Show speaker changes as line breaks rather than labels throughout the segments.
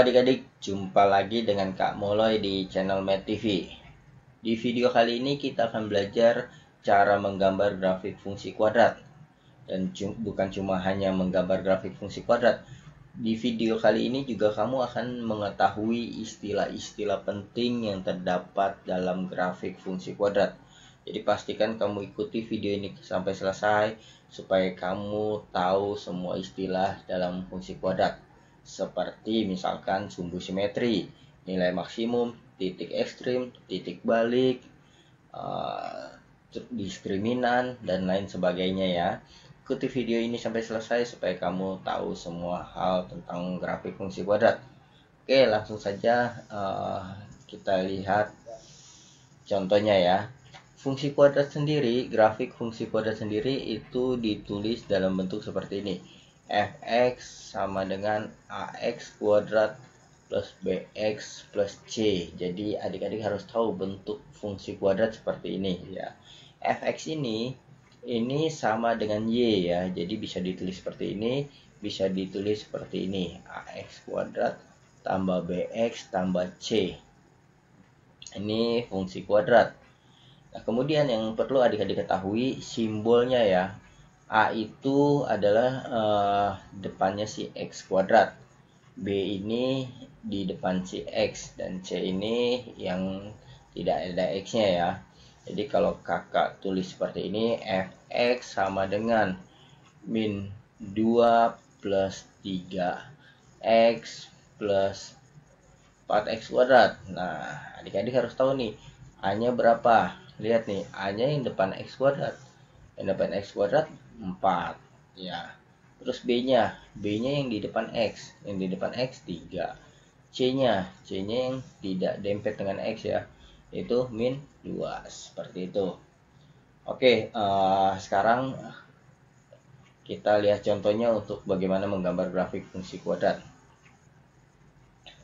adik-adik, jumpa lagi dengan Kak Moloy di channel Math TV. Di video kali ini kita akan belajar cara menggambar grafik fungsi kuadrat. Dan bukan cuma hanya menggambar grafik fungsi kuadrat. Di video kali ini juga kamu akan mengetahui istilah-istilah penting yang terdapat dalam grafik fungsi kuadrat. Jadi pastikan kamu ikuti video ini sampai selesai supaya kamu tahu semua istilah dalam fungsi kuadrat. Seperti misalkan sumbu simetri, nilai maksimum, titik ekstrim, titik balik, diskriminan, dan lain sebagainya ya. Ikuti video ini sampai selesai supaya kamu tahu semua hal tentang grafik fungsi kuadrat. Oke, langsung saja kita lihat contohnya ya. Fungsi kuadrat sendiri, grafik fungsi kuadrat sendiri itu ditulis dalam bentuk seperti ini. Fx sama dengan ax kuadrat plus bx plus c. Jadi adik-adik harus tahu bentuk fungsi kuadrat seperti ini ya. Fx ini sama dengan y ya. Jadi bisa ditulis seperti ini, bisa ditulis seperti ini. Ax kuadrat tambah bx tambah c. Ini fungsi kuadrat. Nah, kemudian yang perlu adik-adik ketahui simbolnya ya. A itu adalah depannya si x kuadrat. B ini di depan si x. Dan C ini yang tidak ada x-nya ya. Jadi kalau kakak tulis seperti ini, Fx sama dengan min 2 plus 3x plus 4x kuadrat. Nah, adik-adik harus tahu nih, A-nya berapa? Lihat nih, A-nya yang depan x kuadrat. Yang depan x kuadrat 4 ya. Terus B-nya yang di depan x. Yang di depan x 3. C-nya yang tidak dempet dengan x ya, itu min 2. Seperti itu. Oke, sekarang kita lihat contohnya untuk bagaimana menggambar grafik fungsi kuadrat.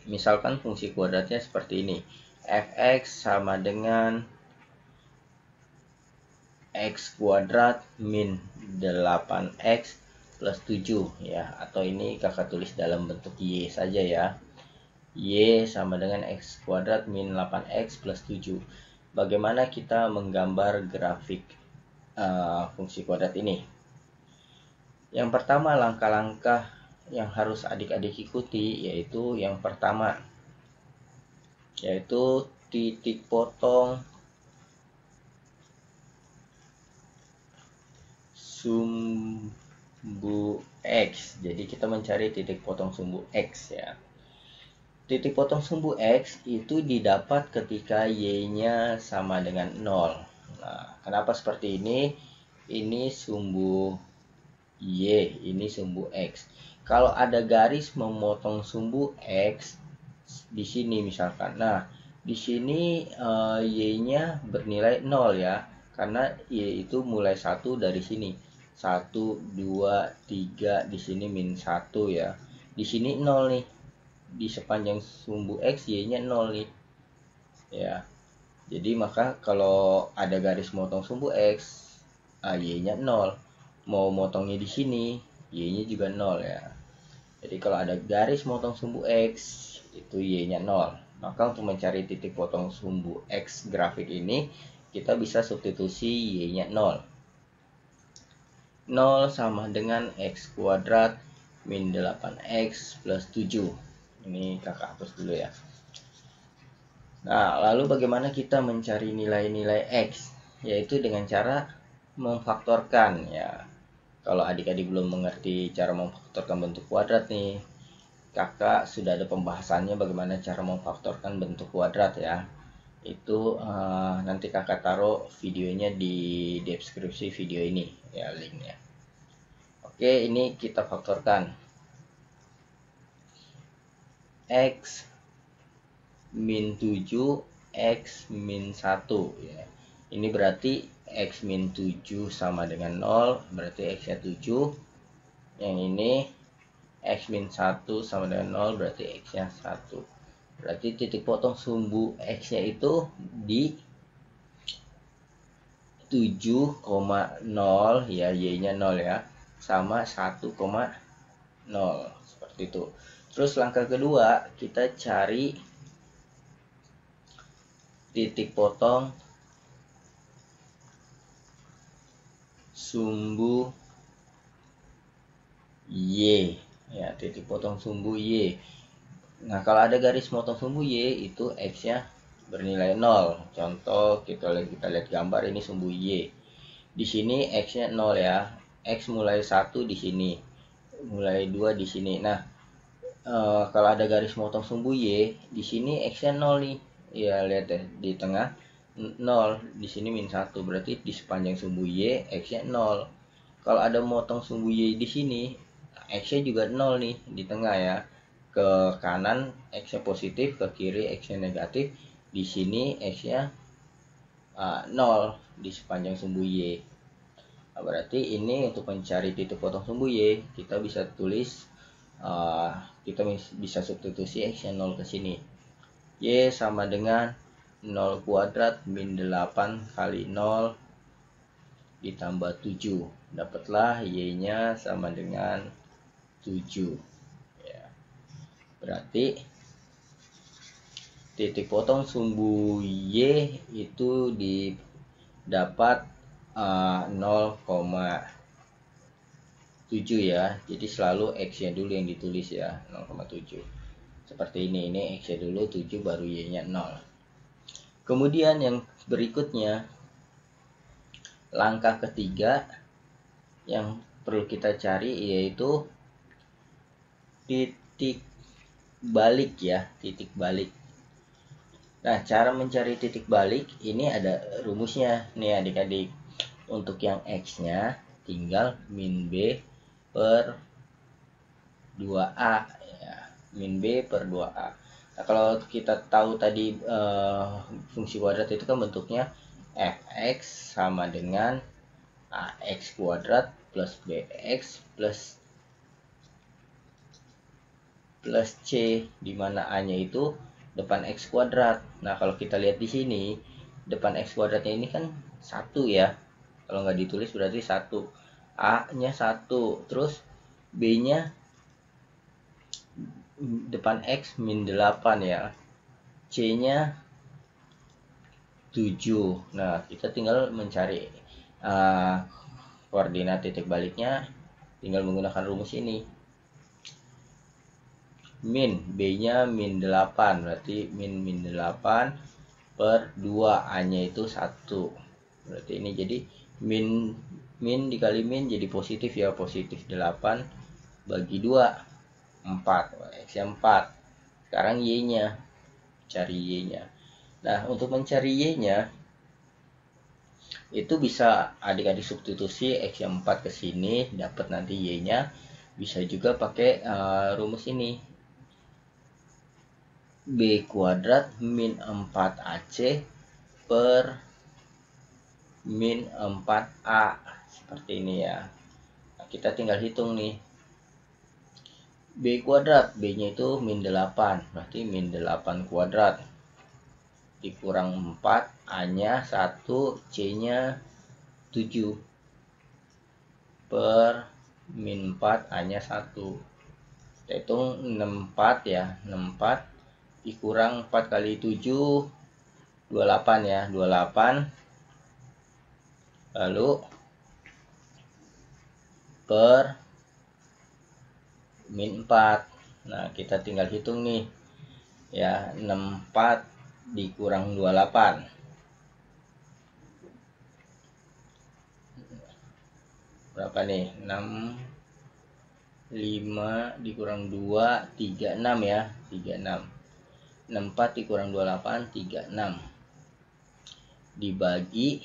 Misalkan fungsi kuadratnya seperti ini. Fx sama dengan x kuadrat min 8x plus 7 ya, atau ini kakak tulis dalam bentuk y saja ya. Y sama dengan x kuadrat min 8x plus 7. Bagaimana kita menggambar grafik fungsi kuadrat ini? Yang pertama, langkah-langkah yang harus adik-adik ikuti yaitu yang pertama, yaitu titik potong sumbu x. Jadi kita mencari titik potong sumbu x ya. Titik potong sumbu x itu didapat ketika y-nya sama dengan 0. Nah, kenapa seperti ini? Ini sumbu y, ini sumbu x. Kalau ada garis memotong sumbu x di sini misalkan. Nah, di sini y-nya bernilai 0 ya. Karena y itu mulai 1 dari sini. 1, 2, 3, di sini min 1 ya. Di sini 0 nih. Di sepanjang sumbu x y-nya 0 nih. Ya. Jadi maka kalau ada garis motong sumbu x, y-nya 0. Mau motongnya di sini, y-nya juga 0 ya. Jadi kalau ada garis motong sumbu x, itu y-nya 0. Maka untuk mencari titik potong sumbu x grafik ini, kita bisa substitusi y-nya 0. 0 sama dengan x kuadrat min 8x plus 7. Ini kakak hapus dulu ya. Nah, lalu bagaimana kita mencari nilai-nilai x? Yaitu dengan cara memfaktorkan ya. Kalau adik-adik belum mengerti cara memfaktorkan bentuk kuadrat nih, kakak sudah ada pembahasannya bagaimana cara memfaktorkan bentuk kuadrat ya. Itu nanti kakak taruh videonya di deskripsi video ini ya, linknya. Oke, ini kita faktorkan. X min 7, X min 1 ya. Ini berarti X min 7 sama dengan 0, berarti X nya 7. Yang ini X min 1 sama dengan 0, berarti X nya 1. Berarti titik potong sumbu X nya itu di 7,0 ya, Y nya 0 ya, sama 1,0 seperti itu. Terus langkah kedua, kita cari titik potong sumbu Y ya, titik potong sumbu Y. Nah, kalau ada garis motong sumbu Y itu X-nya bernilai 0. Contoh kita lihat gambar ini sumbu Y. Di sini X-nya 0 ya. X mulai 1 di sini. Mulai 2 di sini. Nah, kalau ada garis motong sumbu Y, di sini X-nya 0 nih. Ya, lihat deh di tengah 0, di sini min 1. Berarti di sepanjang sumbu Y X-nya 0. Kalau ada motong sumbu Y di sini, X-nya juga 0 nih di tengah ya. Ke kanan X-nya positif, ke kiri X-nya negatif. Di sini X-nya 0 di sepanjang sumbu Y. Nah, berarti ini untuk mencari titik potong sumbu Y, kita bisa tulis, kita bisa substitusi X-nya 0 ke sini. Y sama dengan 0 kuadrat min 8 kali 0 ditambah 7. Dapatlah Y-nya sama dengan 7. Ya. Berarti titik potong sumbu Y itu didapat 0,7 ya. Jadi selalu X-nya dulu yang ditulis ya, 0,7. Seperti ini X-nya dulu 7 baru Y-nya 0. Kemudian yang berikutnya, langkah ketiga yang perlu kita cari yaitu titik balik ya, titik balik. Nah, cara mencari titik balik ini ada rumusnya nih adik-adik. Untuk yang X-nya tinggal min B per 2A ya, min B per 2A. Nah, kalau kita tahu tadi fungsi kuadrat itu kan bentuknya fx sama dengan ax kuadrat plus bx plus c, dimana a-nya itu depan x kuadrat. Nah, kalau kita lihat di sini depan x kuadratnya ini kan 1 ya. Kalau nggak ditulis berarti 1. A-nya 1, terus B-nya depan X min 8 ya. C-nya 7. Nah, kita tinggal mencari koordinat titik baliknya, tinggal menggunakan rumus ini. Min, B-nya min 8, berarti min 8 per 2, A-nya itu 1. Berarti ini jadi min dikali min jadi positif ya, positif 8 bagi 2, 4. X-nya 4. Sekarang Y-nya, cari Y-nya. Nah, untuk mencari Y-nya itu bisa adik-adik substitusi X yang 4 ke sini, dapat nanti Y-nya. Bisa juga pakai rumus ini. B kuadrat min 4AC per min 4A. Seperti ini ya. Nah, kita tinggal hitung nih. B kuadrat, B-nya itu min 8, berarti min 8 kuadrat dikurang 4, A-nya 1, C-nya 7 per min 4, A-nya 1. Kita hitung 64 ya, 64 dikurang 4 kali 7, 28 ya, 28. Lalu per min 4. Nah, kita tinggal hitung nih ya, 64 dikurang 28 berapa nih? 5 dikurang 2 36 ya, 36. 64 dikurang 28 36 dibagi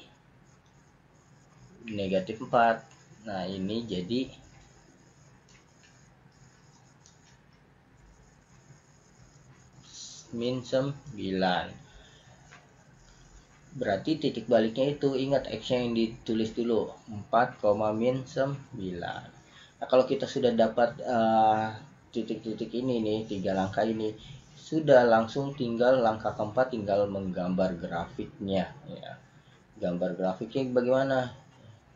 negatif 4. Nah, ini jadi min 9. Berarti titik baliknya itu, ingat X yang ditulis dulu 4, min 9. Nah, kalau kita sudah dapat titik-titik ini nih, 3 langkah ini, sudah langsung tinggal langkah keempat, tinggal menggambar grafiknya ya. Gambar grafiknya bagaimana?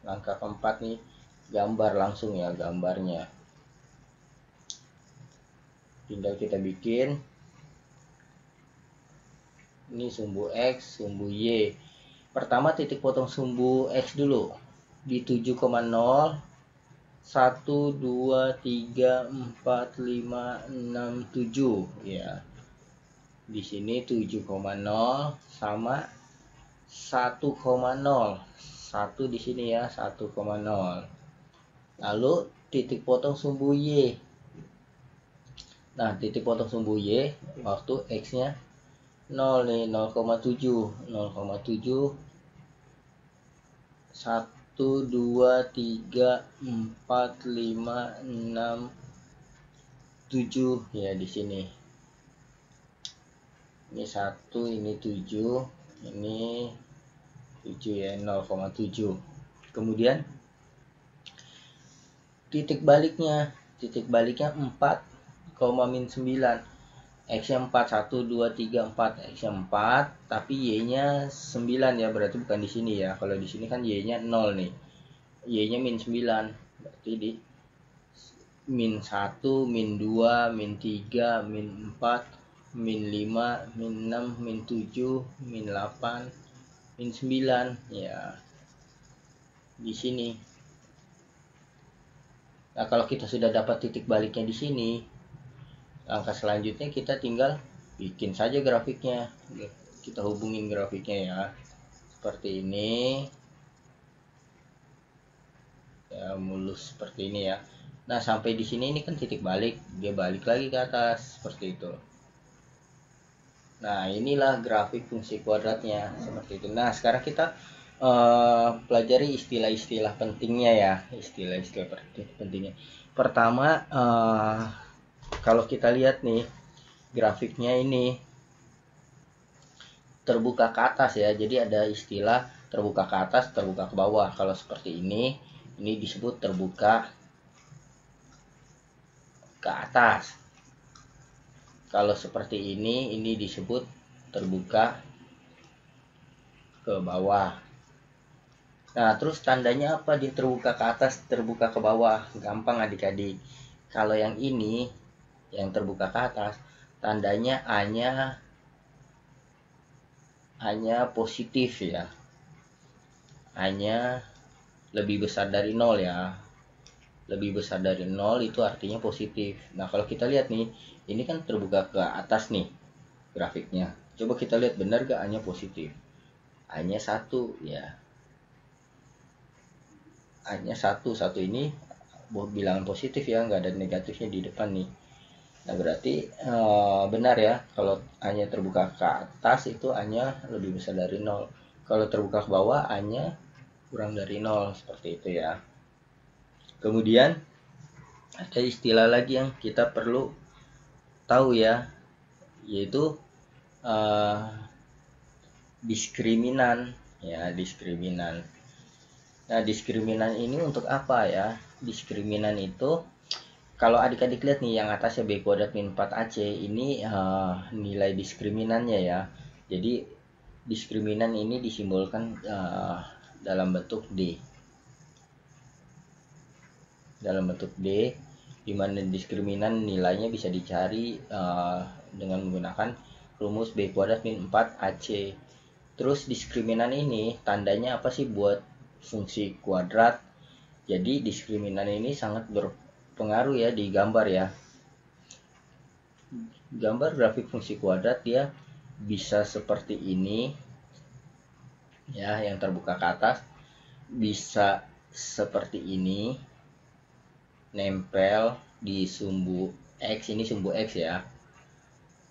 Langkah keempat nih, gambar langsung ya gambarnya. tinggal kita bikin ini sumbu X, sumbu Y. Pertama titik potong sumbu X dulu di 7,0 1 2 3 4 5 6 7 ya. Di sini 7,0 sama 1,0. 1 di sini ya, 1,0. Lalu titik potong sumbu Y. Nah, titik potong sumbu Y waktu X-nya 0 nih, 0,7. 0,7 1 2 3 4 5 6 7 ya di sini. Ini 1, ini 7, ini 7 ya, 0,7. Kemudian titik baliknya 4, min 9. X-nya 4, 1 2 3 4. X-nya 4, tapi Y-nya 9 ya, berarti bukan di sini ya. Kalau di sini kan Y-nya 0 nih. Y-nya min 9. Berarti di min 1, min 2, min 3, min 4, min 5, min 6, min 7, min 8, min 9 ya. Di sini. Nah, kalau kita sudah dapat titik baliknya di sini, langkah selanjutnya kita tinggal bikin saja grafiknya. Kita hubungin grafiknya ya. Seperti ini. Ya, mulus seperti ini ya. Nah, sampai di sini ini kan titik balik, dia balik lagi ke atas seperti itu. Nah, inilah grafik fungsi kuadratnya seperti itu. Nah, sekarang kita pelajari istilah-istilah pentingnya ya, istilah-istilah pentingnya. Pertama, kalau kita lihat nih grafiknya ini terbuka ke atas ya, jadi ada istilah terbuka ke atas, terbuka ke bawah. Kalau seperti ini disebut terbuka ke atas. Kalau seperti ini disebut terbuka ke bawah. Nah, terus tandanya apa dia terbuka ke atas, terbuka ke bawah? Gampang adik-adik. Kalau yang ini, yang terbuka ke atas, tandanya hanya positif ya. Hanya lebih besar dari 0 ya. Lebih besar dari 0 itu artinya positif. Nah, kalau kita lihat nih, ini kan terbuka ke atas nih grafiknya. Coba kita lihat benar gak hanya positif. Hanya 1 ya. Hanya 1 ini bilangan positif ya, nggak ada negatifnya di depan nih. Nah, berarti benar ya, kalau hanya terbuka ke atas itu hanya lebih besar dari 0. Kalau terbuka ke bawah hanya kurang dari 0, seperti itu ya. Kemudian ada istilah lagi yang kita perlu tahu ya, yaitu diskriminan ya, diskriminan. Nah, diskriminan ini untuk apa ya? Diskriminan itu kalau adik-adik lihat nih yang atasnya B kuadrat min 4AC ini nilai diskriminannya ya. Jadi diskriminan ini disimbolkan dalam bentuk D. Dalam bentuk D, di mana diskriminan nilainya bisa dicari dengan menggunakan rumus B kuadrat min 4AC. Terus diskriminan ini tandanya apa sih buat fungsi kuadrat? Jadi diskriminan ini sangat berpengaruh ya di gambar ya. Gambar grafik fungsi kuadrat dia bisa seperti ini ya, yang terbuka ke atas, bisa seperti ini nempel di sumbu X, ini sumbu X ya.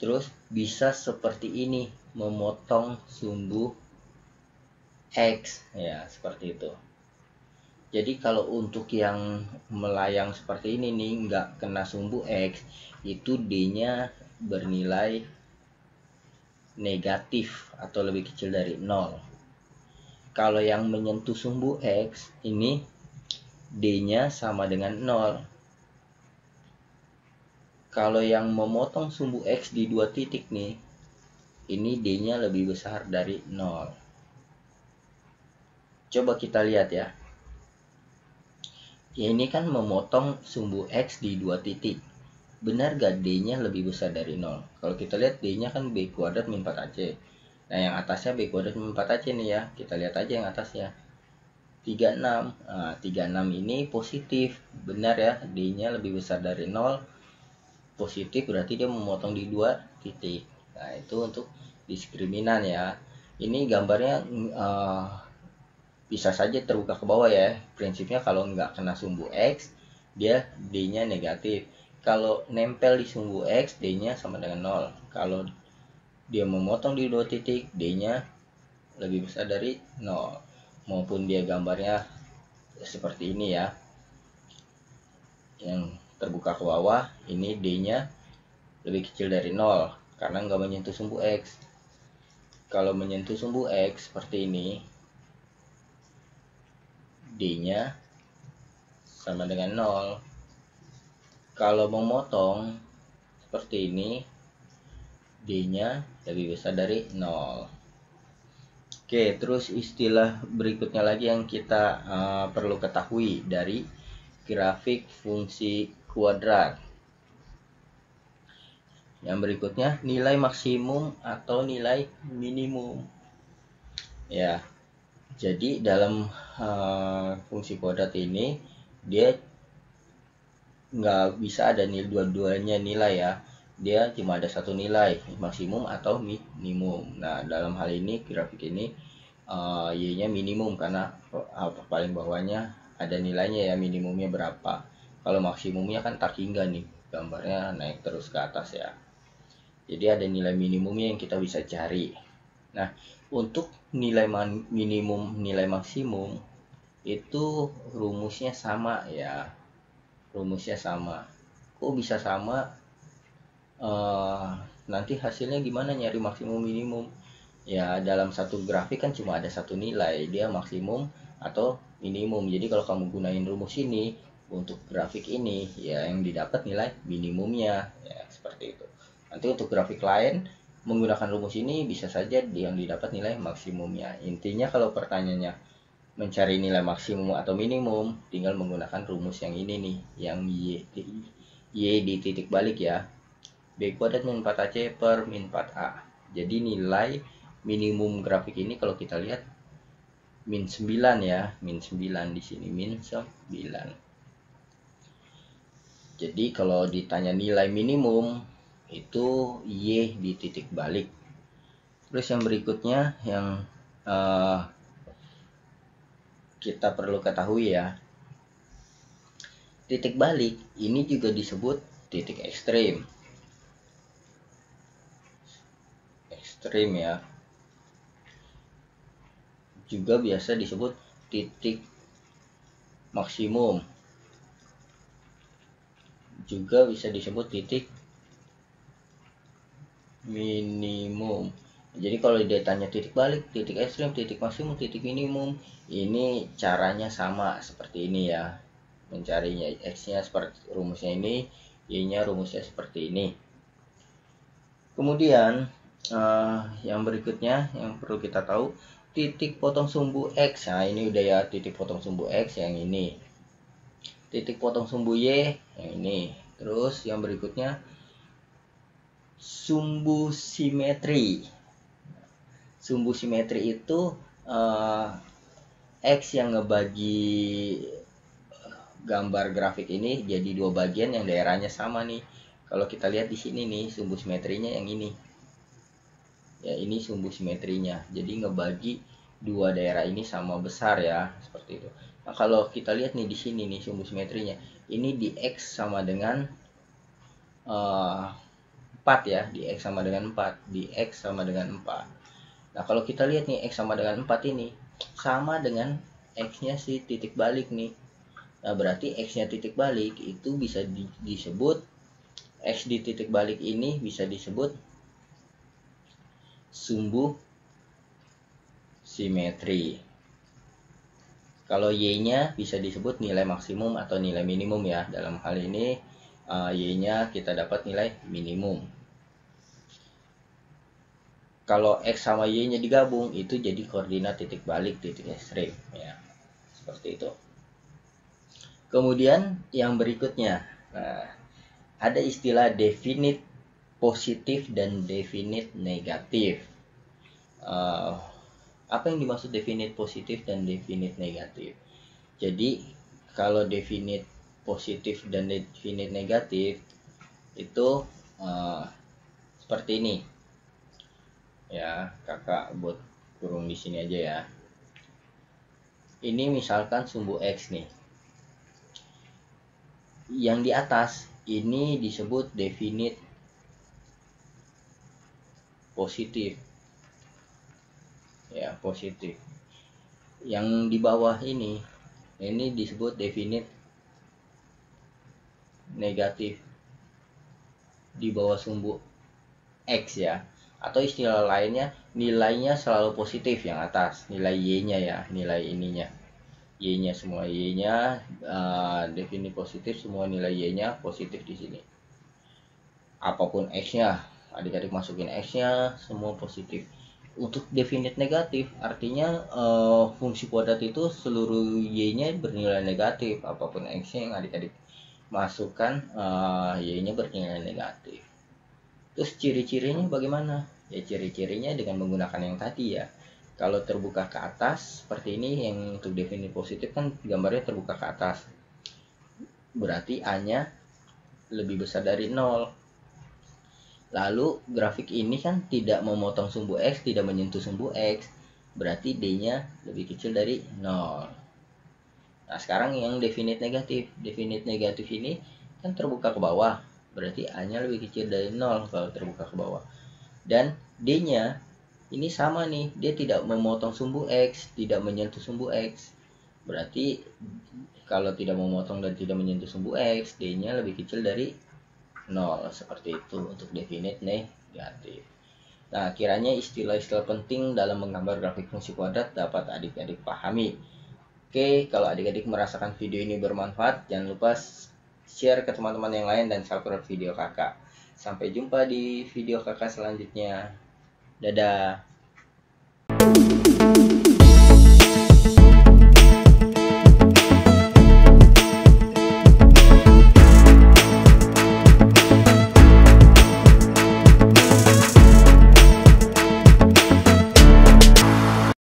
Terus bisa seperti ini memotong sumbu X ya, seperti itu. Jadi kalau untuk yang melayang seperti ini nih, nggak kena sumbu X, itu D-nya bernilai negatif atau lebih kecil dari 0. Kalau yang menyentuh sumbu X, ini D-nya sama dengan 0. Kalau yang memotong sumbu X di 2 titik nih, ini D-nya lebih besar dari 0. Coba kita lihat ya. Ini kan memotong sumbu X di 2 titik. benar gak D-nya lebih besar dari 0? Kalau kita lihat D-nya kan B kuadrat min 4AC. Nah, yang atasnya B kuadrat min 4AC nih ya. Kita lihat aja yang atasnya. 36. Nah, 36 ini positif. Benar ya, D-nya lebih besar dari 0. Positif berarti dia memotong di 2 titik. Nah, itu untuk diskriminan ya. Ini gambarnya bisa saja terbuka ke bawah ya. Prinsipnya kalau nggak kena sumbu X, dia D-nya negatif. Kalau nempel di sumbu X, D-nya sama dengan 0. Kalau dia memotong di 2 titik, D-nya lebih besar dari 0. Maupun dia gambarnya seperti ini ya. Yang terbuka ke bawah, ini D-nya lebih kecil dari 0 karena nggak menyentuh sumbu X. Kalau menyentuh sumbu X seperti ini, D-nya sama dengan 0. Kalau memotong seperti ini, D-nya lebih besar dari 0. Oke, terus istilah berikutnya lagi yang kita perlu ketahui dari grafik fungsi kuadrat. Yang berikutnya, nilai maksimum atau nilai minimum. Ya, jadi dalam fungsi kuadrat ini, dia nggak bisa ada dua-duanya nilai ya, dia cuma ada satu nilai, maksimum atau minimum. Nah, dalam hal ini grafik ini y-nya minimum karena paling bawahnya ada nilainya ya, minimumnya berapa. Kalau maksimumnya kan tak hingga nih, gambarnya naik terus ke atas ya, jadi ada nilai minimumnya yang kita bisa cari. Nah, untuk nilai minimum nilai maksimum itu rumusnya sama ya, rumusnya sama. Kok bisa sama? Nanti hasilnya gimana nyari maksimum minimum? Ya, dalam satu grafik kan cuma ada satu nilai, dia maksimum atau minimum. Jadi kalau kamu gunain rumus ini untuk grafik ini, ya yang didapat nilai minimumnya ya, seperti itu. Nanti untuk grafik lain menggunakan rumus ini bisa saja yang didapat nilai maksimumnya. Intinya kalau pertanyaannya mencari nilai maksimum atau minimum, tinggal menggunakan rumus yang ini nih, yang y di titik balik ya, B kuadrat min 4AC per min 4A. Jadi nilai minimum grafik ini kalau kita lihat min 9 ya, min 9 di sini, min 9. Jadi kalau ditanya nilai minimum itu Y di titik balik. Terus yang berikutnya yang kita perlu ketahui ya, titik balik ini juga disebut titik ekstrim. Ekstrim ya. Juga biasa disebut titik maksimum. Juga bisa disebut titik minimum. Jadi kalau dia tanya titik balik, titik ekstrim, titik maksimum, titik minimum, ini caranya sama seperti ini ya. Mencarinya, X-nya seperti rumusnya ini, Y-nya rumusnya seperti ini. Kemudian yang berikutnya yang perlu kita tahu, titik potong sumbu X. Nah, ini udah ya, titik potong sumbu X yang ini. Titik potong sumbu Y yang ini. Terus yang berikutnya sumbu simetri. Sumbu simetri itu X yang ngebagi gambar grafik ini jadi dua bagian yang daerahnya sama nih. Kalau kita lihat di sini nih, sumbu simetrinya yang ini. Ya, ini sumbu simetrinya. Jadi ngebagi dua daerah ini sama besar ya, seperti itu. Nah, kalau kita lihat nih di sini nih sumbu simetrinya. Ini di X sama dengan 4 ya, di X sama dengan 4, di X sama dengan 4. Nah, kalau kita lihat nih, X sama dengan 4 ini sama dengan X-nya si titik balik nih. Nah, berarti X-nya titik balik itu bisa disebut, X di titik balik ini bisa disebut sumbu simetri. Kalau Y-nya bisa disebut nilai maksimum atau nilai minimum ya. Dalam hal ini Y-nya kita dapat nilai minimum. Kalau X sama Y-nya digabung itu jadi koordinat titik balik titik ekstrim ya, seperti itu. Kemudian yang berikutnya, nah ada istilah definite positif dan definite negatif. Apa yang dimaksud definite positif dan definite negatif? Jadi kalau definite positif dan definite negatif itu seperti ini ya, kakak buat kurung di sini aja ya. Ini misalkan sumbu X nih, yang di atas ini disebut definite positif ya, positif. Yang di bawah ini disebut definite negatif di bawah sumbu X ya, atau istilah lainnya nilainya selalu positif yang atas, nilai Y-nya ya, nilai ininya Y-nya, semua Y-nya definite positif, semua nilai Y-nya positif di sini. Apapun X-nya, adik-adik masukin X-nya semua positif. Untuk definite negatif artinya fungsi kuadrat itu seluruh Y-nya bernilai negatif, apapun X-nya yang adik-adik masukkan Y-nya bernilai negatif. Terus ciri-cirinya bagaimana? Ya ciri-cirinya dengan menggunakan yang tadi ya. Kalau terbuka ke atas seperti ini, yang untuk definite positif kan gambarnya terbuka ke atas, berarti A-nya lebih besar dari 0. Lalu grafik ini kan tidak memotong sumbu X, tidak menyentuh sumbu X, berarti D-nya lebih kecil dari 0. Nah sekarang yang definite negatif. Definite negatif ini kan terbuka ke bawah, berarti A-nya lebih kecil dari 0 kalau terbuka ke bawah. Dan D-nya ini sama nih, dia tidak memotong sumbu X, tidak menyentuh sumbu X. Berarti kalau tidak memotong dan tidak menyentuh sumbu X, D-nya lebih kecil dari 0. Seperti itu untuk definite negatif. Nah, kiranya istilah-istilah penting dalam menggambar grafik fungsi kuadrat dapat adik-adik pahami. Oke, kalau adik-adik merasakan video ini bermanfaat, jangan lupa share ke teman-teman yang lain dan subscribe video kakak. Sampai jumpa di video kakak selanjutnya. Dadah.